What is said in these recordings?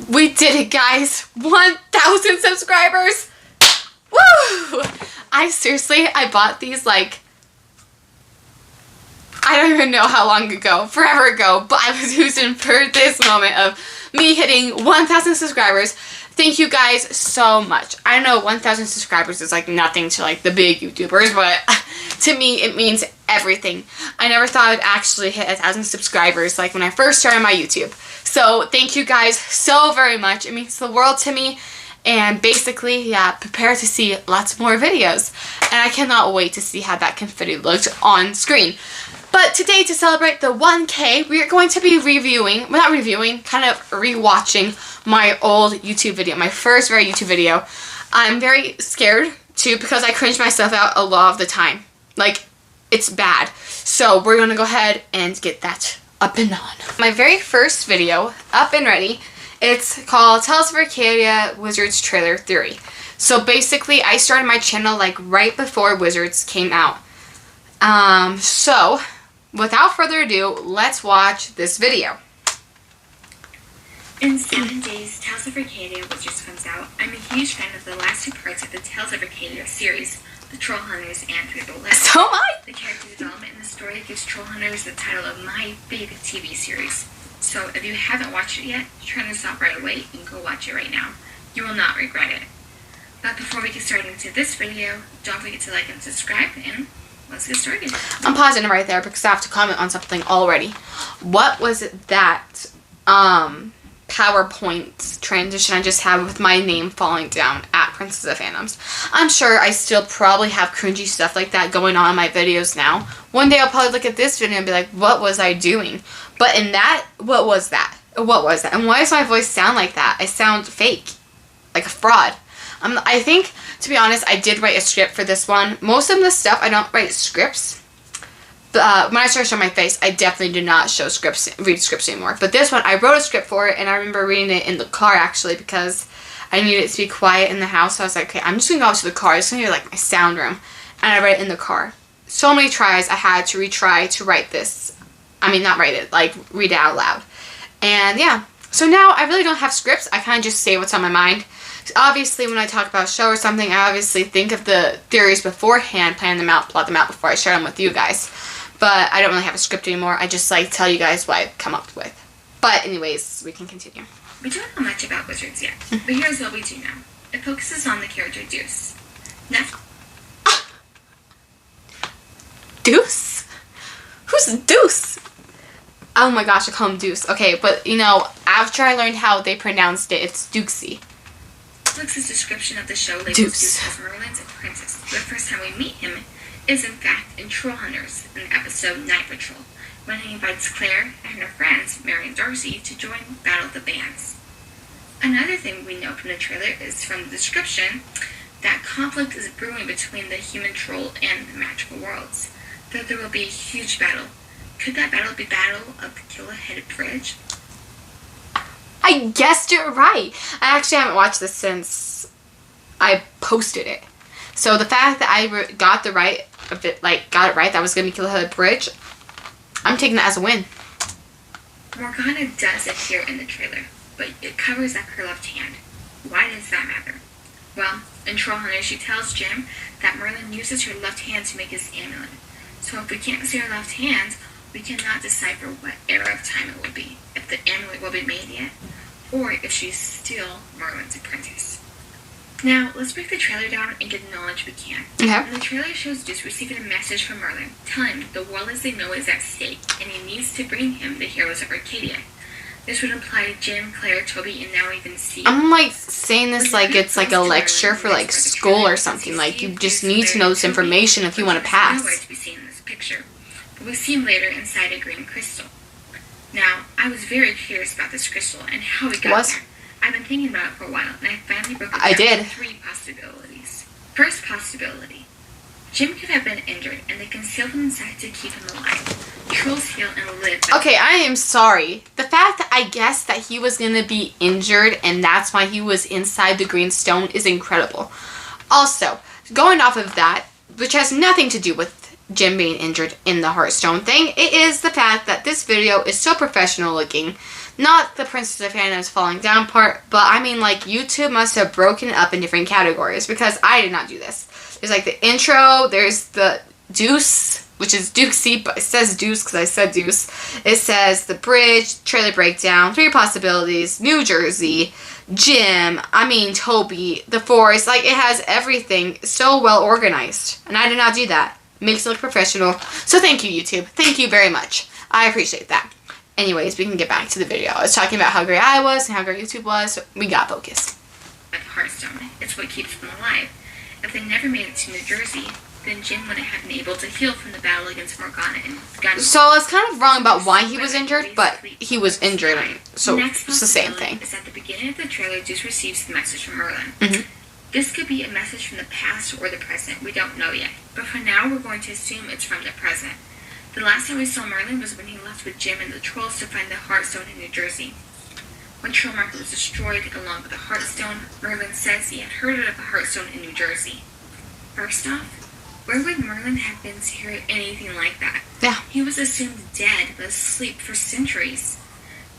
We did it, guys! 1,000 subscribers! Woo! I bought these like, I don't even know how long ago, forever ago, but I was using for this moment of me hitting 1,000 subscribers. Thank you guys so much. I know 1,000 subscribers is like nothing to like the big YouTubers, but to me it means everything. I never thought I'd actually hit 1,000 subscribers like when I first started my YouTube. So thank you guys so very much. It means the world to me. And basically, yeah, prepare to see lots more videos. And I cannot wait to see how that confetti looked on screen. But today, to celebrate the 1K, we are going to be reviewing, well, not reviewing, kind of rewatching my old YouTube video, my first very YouTube video. I'm very scared, too, because I cringe myself out a lot of the time. Like, it's bad. So, we're going to go ahead and get that up and on. My very first video, up and ready. It's called Tales of Arcadia Wizards Trailer Theory. So basically, I started my channel like right before Wizards came out. So without further ado, let's watch this video. In 7 days, Tales of Arcadia Wizards comes out. I'm a huge fan of the last two parts of the Tales of Arcadia series, The Troll Hunters and Through the List. So am I. The character development in the story gives Troll Hunters the title of my big TV series. So if you haven't watched it yet, try to stop right away and go watch it right now. You will not regret it. But before we get started into this video, don't forget to like and subscribe, and let's get started. I'm pausing it right there because I have to comment on something already. What was that PowerPoint transition I just had with my name falling down at Princess of Phantoms? I'm sure I still probably have cringy stuff like that going on in my videos now. One day I'll probably look at this video and be like, what was I doing? But in that, what was that? What was that? And why does my voice sound like that? I sound fake. Like a fraud. I think, to be honest, I did write a script for this one. Most of the stuff, I don't write scripts. But when I started showing my face, I definitely do not read scripts anymore. But this one, I wrote a script for it, and I remember reading it in the car, actually, because I needed it to be quiet in the house. So I was like, okay, I'm just going to go out to the car. It's going to be like my sound room. And I read it in the car. So many tries I had to retry to write this. I mean, not write it, like read it out loud. And yeah, so now I really don't have scripts. I kind of just say what's on my mind. Obviously, when I talk about a show or something, I obviously think of the theories beforehand, plan them out, plot them out before I share them with you guys. But I don't really have a script anymore. I just like tell you guys what I've come up with. But anyways, we can continue. We don't know much about Wizards yet, but here's what we do know. It focuses on the character Deuce. Now, Deuce? Who's Deuce? Oh my gosh, I call him Deuce. Okay, but you know, after I learned how they pronounced it, it's Dukesy. Netflix's description of the show labels Deuce Deuce as Merlin's apprentice. The first time we meet him is in fact in Troll Hunters, in the episode Night Patrol, when he invites Claire and her friends, Mary and Darcy, to join Battle of the Bands. Another thing we know from the trailer is from the description that conflict is brewing between the human troll and the magical worlds, that there will be a huge battle. Could that battle be Battle of the Killa-Headed Bridge? I guessed you're right. I actually haven't watched this since I posted it. So the fact that I got it right, that was going to be Killa-Headed Bridge, I'm taking that as a win. Morgana does appear in the trailer, but it covers up her left hand. Why does that matter? Well, in Troll Hunter, she tells Jim that Merlin uses her left hand to make his amulet. So if we can't see her left hand, we cannot decipher what era of time it will be, if the amulet will be made yet, or if she's still Merlin's apprentice. Now, let's break the trailer down and get the knowledge we can. Okay. And the trailer shows Deuce receiving a message from Merlin, telling him the world as they know is at stake, and he needs to bring him the heroes of Arcadia. This would imply Jim, Claire, Toby, and now even Steve. I'm like saying this like it's like a lecture for like school or something. Like you just need to know this information if you want to pass. Nowhere to be seen in this picture, but we see him later inside a green crystal. Now, I was very curious about this crystal and how it got there. I've been thinking about it for a while, and I finally broke it down into 3 possibilities. First possibility: Jim could have been injured, and they concealed him inside to keep him alive. Trolls heal and live. Okay, I am sorry. The fact that I guessed that he was going to be injured and that's why he was inside the green stone is incredible. Also, going off of that, which has nothing to do with Jim being injured in the Hearthstone thing, it is the fact that this video is so professional looking Not the Princess of Phantoms falling down part, but I mean, like, YouTube must have broken it up in different categories, because I did not do this. There's, like, the intro, there's the Deuce, which is Dukesy, but it says Deuce because I said Deuce. It says the bridge, trailer breakdown, 3 possibilities, New Jersey, Jim, Toby, the forest. Like, it has everything so well organized. And I did not do that. Makes it look professional. So thank you, YouTube. Thank you very much. I appreciate that. Anyways, we can get back to the video. I was talking about how great I was and how great YouTube was. So we got focused. At Hearthstone, it's what keeps them alive. If they never made it to New Jersey, then Jim wouldn't have been able to heal from the battle against Morgana and Gunnar. So I was kind of wrong about why he was injured, but he was injured, so it's the same thing. Is at the beginning of the trailer, Deuce receives the message from Merlin. Mm-hmm. This could be a message from the past or the present. We don't know yet. But for now, we're going to assume it's from the present. The last time we saw Merlin was when he left with Jim and the trolls to find the Hearthstone in New Jersey. When Troll Market was destroyed along with the Hearthstone, Merlin says he had heard of a Hearthstone in New Jersey. First off, where would Merlin have been to hear anything like that? Yeah. He was assumed dead, but asleep for centuries.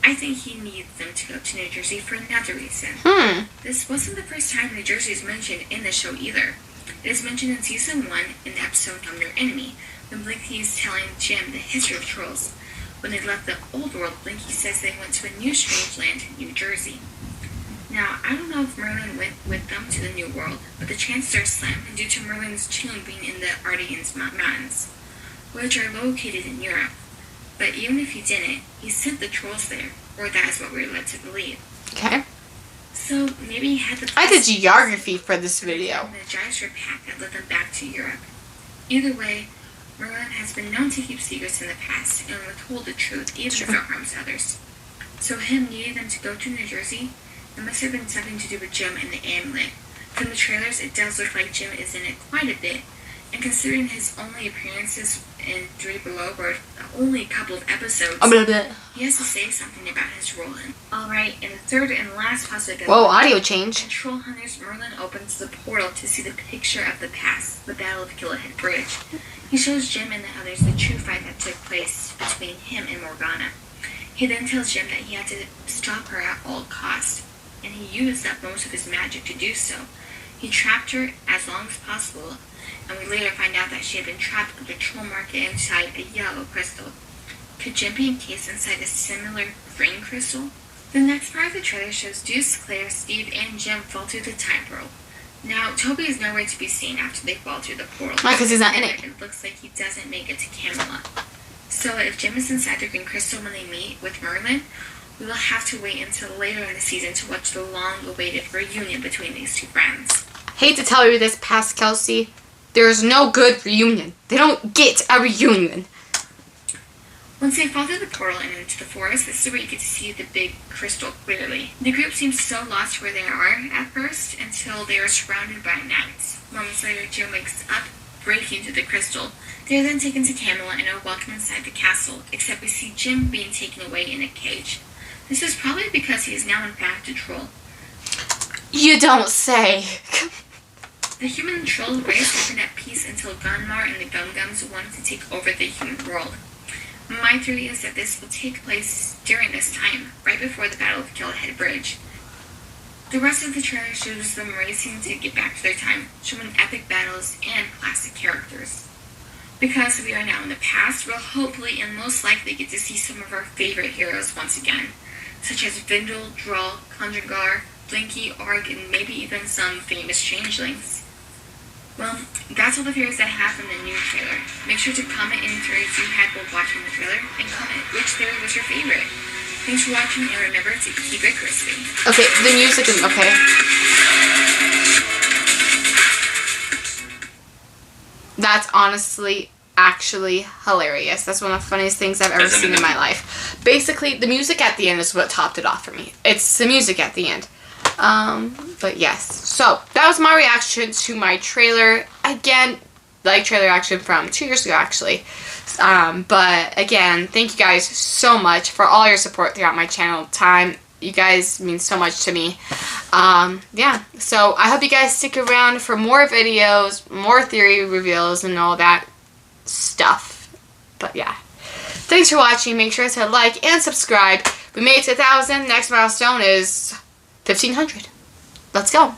I think he needs them to go to New Jersey for another reason. This wasn't the first time New Jersey is mentioned in the show either. It is mentioned in Season 1 in the episode Numb Your Enemy, when Blinky is telling Jim the history of trolls. When they left the old world, Blinky says they went to a new strange land, New Jersey. Now, I don't know if Merlin went with them to the new world, but the chances are slim due to Merlin's tomb being in the Ardennes Mountains, which are located in Europe. But even if he didn't, he sent the trolls there, or that is what we're led to believe. Okay. So maybe he had the... I did geography for this video. ...the gyrosphere path that led them back to Europe. Either way, Merlin has been known to keep secrets in the past and withhold the truth even if it harms others. So him needing them to go to New Jersey, it must have been something to do with Jim and the amulet. From the trailers, it does look like Jim is in it quite a bit, and considering his only appearances in 3 Below were only a couple of episodes, he has to say something about his role in. Alright, and the third and last possibility... Whoa, audio change. In Troll Hunters, Merlin opens the portal to see the picture of the past, the Battle of Gilead Bridge. He shows Jim and the others the true fight that took place between him and Morgana. He then tells Jim that he had to stop her at all costs, and he used up most of his magic to do so. He trapped her as long as possible, and we later find out that she had been trapped at the Troll Market inside a yellow crystal. Could Jim be encased inside a similar green crystal? The next part of the trailer shows Deuce, Claire, Steve, and Jim fall through the time portal. Now, Toby is nowhere to be seen after they fall through the portal. Why? Because he's not in it. It looks like he doesn't make it to Camelot. So if Jim is inside the green crystal when they meet with Merlin, we will have to wait until later in the season to watch the long-awaited reunion between these two friends. Hate to tell you this, past Kelsey. There's no good reunion. They don't get a reunion. Once they fall through the portal and into the forest, this is where you get to see the big crystal clearly. The group seems so lost where they are at first until they are surrounded by knights. Moments later, Jim wakes up, breaking through the crystal. They are then taken to Camelot and are welcomed inside the castle, except we see Jim being taken away in a cage. This is probably because he is now in fact a troll. You don't say. The human and troll race have been at peace until Gunnar and the Gum-Gums wanted to take over the human world. My theory is that this will take place during this time, right before the Battle of Gilead Bridge. The rest of the trailer shows them racing to get back to their time, showing epic battles and classic characters. Because we are now in the past, we'll hopefully and most likely get to see some of our favorite heroes once again, such as Vindel, Droll, Conjugar, Blinky, Arg, and maybe even some famous changelings. Well, that's all the theories I have from the new trailer. Make sure to comment any theories you had while watching the trailer, and comment which theory was your favorite. Thanks for watching, and remember to keep it crispy. Okay, the music is okay. That's honestly, actually hilarious. That's one of the funniest things I've ever seen in my life. Basically, the music at the end is what topped it off for me. It's the music at the end. But yes. So, that was my reaction to my trailer. Again, like trailer reaction from 2 years ago, actually. But again, thank you guys so much for all your support throughout my channel time. You guys mean so much to me. Yeah. So, I hope you guys stick around for more videos, more theory reveals, and all that stuff. But yeah. Thanks for watching. Make sure to like and subscribe We made it to 1,000. Next milestone is 1,500. Let's go.